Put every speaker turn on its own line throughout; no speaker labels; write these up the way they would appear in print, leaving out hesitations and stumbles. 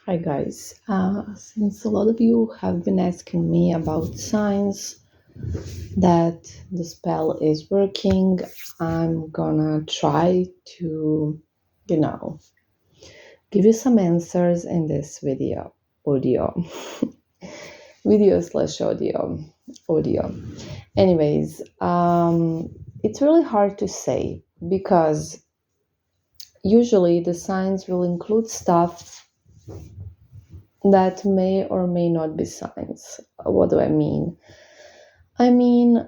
Hi guys. Since a lot of you have been asking me about signs that the spell is working, I'm gonna try to, you know, give you some answers in this audio, video/audio. Anyways, it's really hard to say because usually the signs will include stuff that may or may not be signs. What do I mean? I mean,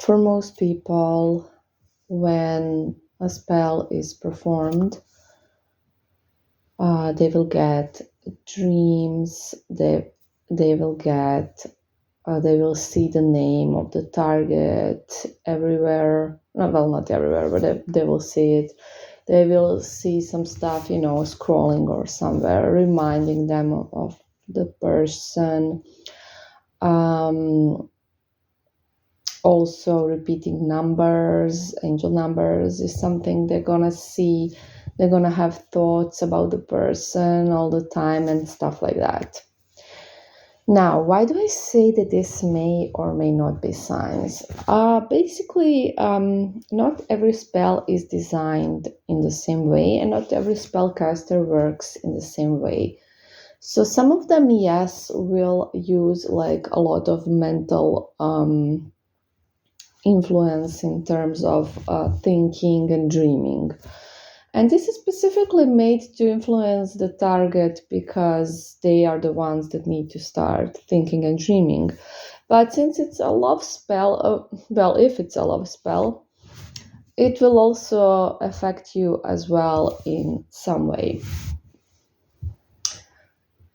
for most people, when a spell is performed, they will get dreams. They will get. They will see the name of the target everywhere. No, well, not everywhere, but they will see it. They will see some stuff, scrolling or somewhere, reminding them of the person. Also, repeating numbers, angel numbers, is something they're gonna see. They're gonna have thoughts about the person all the time and stuff like that. Now, why do I say that this may or may not be signs? Basically, not every spell is designed in the same way, and not every spellcaster works in the same way. So some of them, yes, will use like a lot of mental influence in terms of thinking and dreaming. And this is specifically made to influence the target because they are the ones that need to start thinking and dreaming. But since it's a love spell, well, if it's a love spell, it will also affect you as well in some way.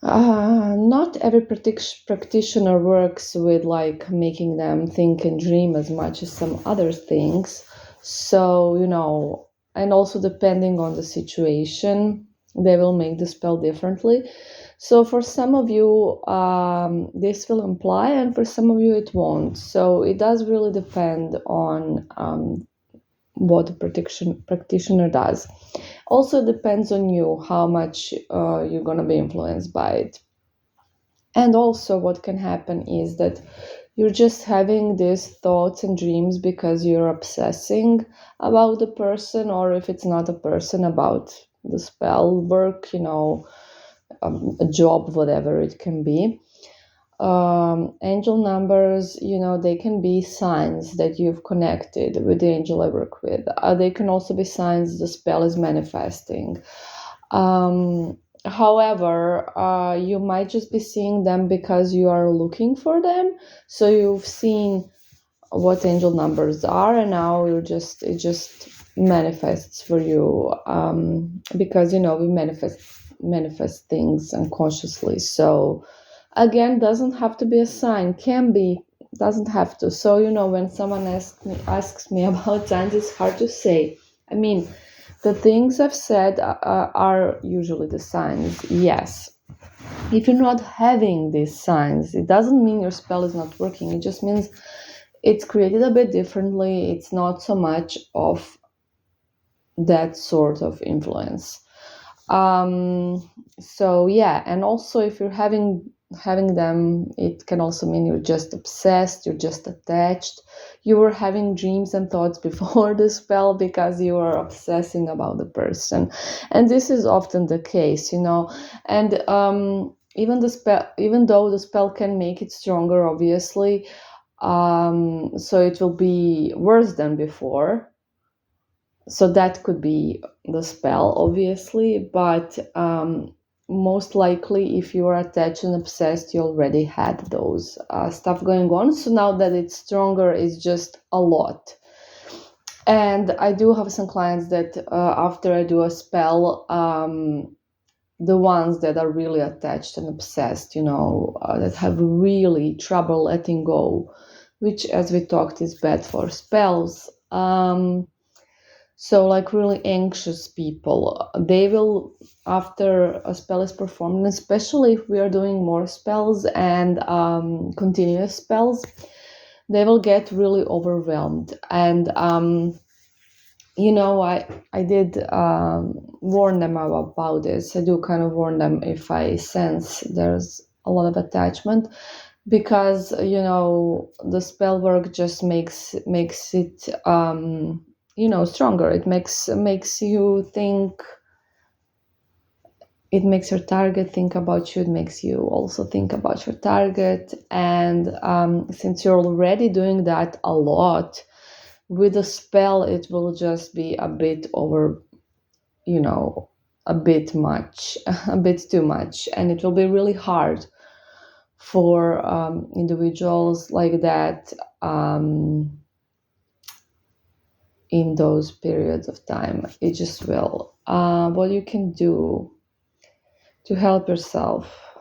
Not every practitioner works with like making them think and dream as much as some other things. So, and also depending on the situation, they will make the spell differently. So, for some of you, this will apply, and for some of you, it won't. So, it does really depend on what the practitioner does. Also depends on you how much you're going to be influenced by it. And also what can happen is that you're just having these thoughts and dreams because you're obsessing about the person, or if it's not a person, about the spell work, a job, whatever it can be. Angel numbers, they can be signs that you've connected with the angel I work with. They can also be signs the spell is manifesting. However, you might just be seeing them because you are looking for them. So you've seen what angel numbers are, and now it just manifests for you, because we manifest things unconsciously. So again, doesn't have to be a sign, can be, doesn't have to. So when someone asks me about signs, it's hard to say. I mean, the things I've said are usually the signs, yes. If you're not having these signs, it doesn't mean your spell is not working. It just means it's created a bit differently. It's not so much of that sort of influence. So yeah, and also if you're having them, it can also mean you're just obsessed, you're just attached. You were having dreams and thoughts before the spell because you were obsessing about the person, and this is often the case, and even though the spell can make it stronger, obviously, so it will be worse than before. So that could be the spell, obviously, but most likely, if you are attached and obsessed, you already had those stuff going on. So now that it's stronger, it's just a lot. And I do have some clients that after I do a spell, the ones that are really attached and obsessed, that have really trouble letting go, which, as we talked, is bad for spells. So, like really anxious people, they will, after a spell is performed, and especially if we are doing more spells and continuous spells, they will get really overwhelmed. And I did warn them about this. I do kind of warn them if I sense there's a lot of attachment, because the spell work just makes it stronger. It makes you think. It makes your target think about you. It makes you also think about your target. And since you're already doing that a lot, with a spell, it will just be a bit over, a bit much, a bit too much. And it will be really hard for individuals like that in those periods of time. It just will. What you can do to help yourself,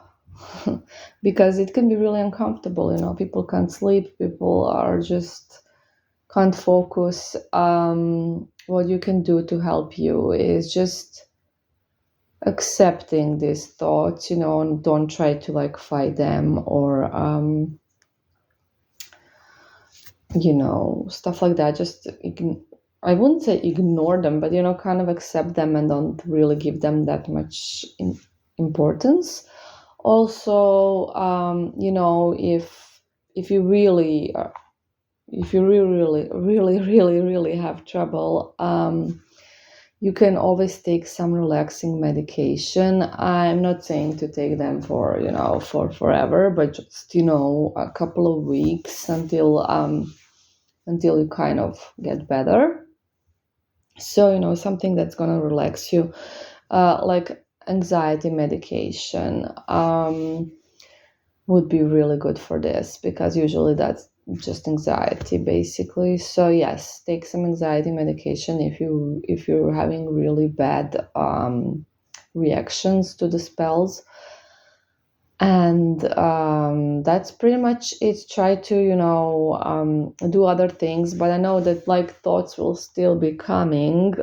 because it can be really uncomfortable. People can't sleep, people are just can't focus. What you can do to help you is just accepting these thoughts, and don't try to fight them or stuff like that. Just I wouldn't say ignore them, but kind of accept them and don't really give them that much importance. Also, if you really really have trouble, you can always take some relaxing medication. I'm not saying to take them for forever, but just a couple of weeks until you kind of get better. So something that's gonna relax you, like anxiety medication, would be really good for this, because usually that's just anxiety basically. So yes, take some anxiety medication if you're having really bad reactions to the spells. And that's pretty much it. Try to do other things, but I know that thoughts will still be coming.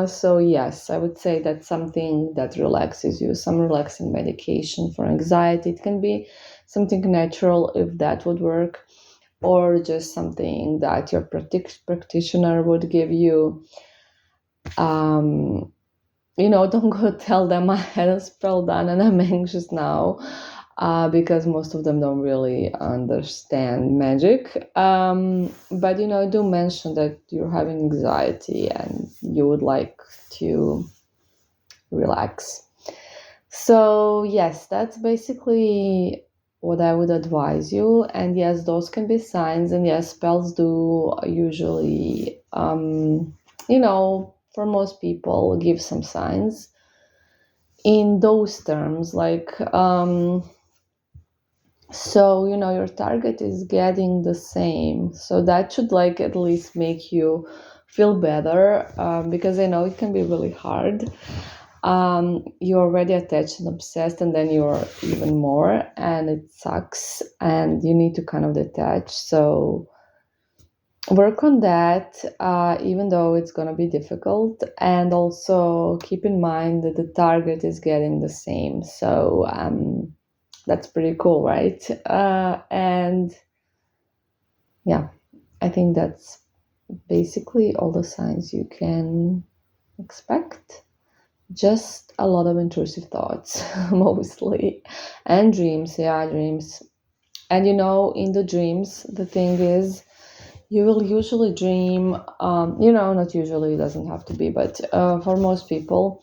So yes, I would say that's something that relaxes you, some relaxing medication for anxiety. It can be something natural, if that would work, or just something that your practitioner would give you. Don't go tell them I had a spell done and I'm anxious now, because most of them don't really understand magic. But do mention that you're having anxiety and you would like to relax. So yes, that's basically what I would advise you. And yes, those can be signs, and yes, spells do usually for most people give some signs in those terms, so your target is getting the same, so that should at least make you feel better, because I know it can be really hard. You're already attached and obsessed, and then you're even more, and it sucks, and you need to kind of detach. So work on that, even though it's going to be difficult, and also keep in mind that the target is getting the same. So that's pretty cool, right? And yeah, I think that's basically all the signs you can expect. Just a lot of intrusive thoughts, mostly, and dreams. Yeah, dreams. And in the dreams, the thing is, you will usually dream, not usually, it doesn't have to be, but for most people,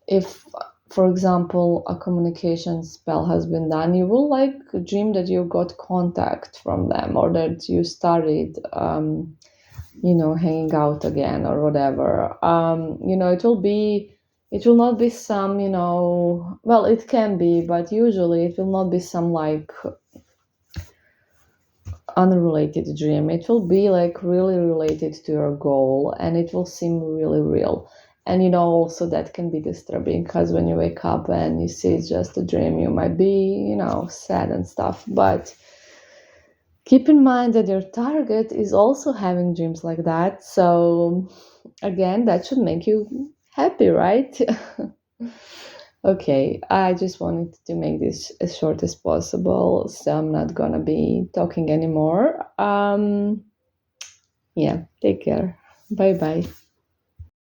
if, for example, a communication spell has been done, you will dream that you got contact from them, or that you started, hanging out again, or whatever. It will not be some, well, it can be, but usually it will not be some unrelated dream. It will be really related to your goal, and it will seem really real. And also that can be disturbing, because when you wake up and you see it's just a dream, you might be sad and stuff. But keep in mind that your target is also having dreams like that, so again, that should make you happy, right? Okay, I just wanted to make this as short as possible, so I'm not gonna be talking anymore. Yeah, take care. Bye bye.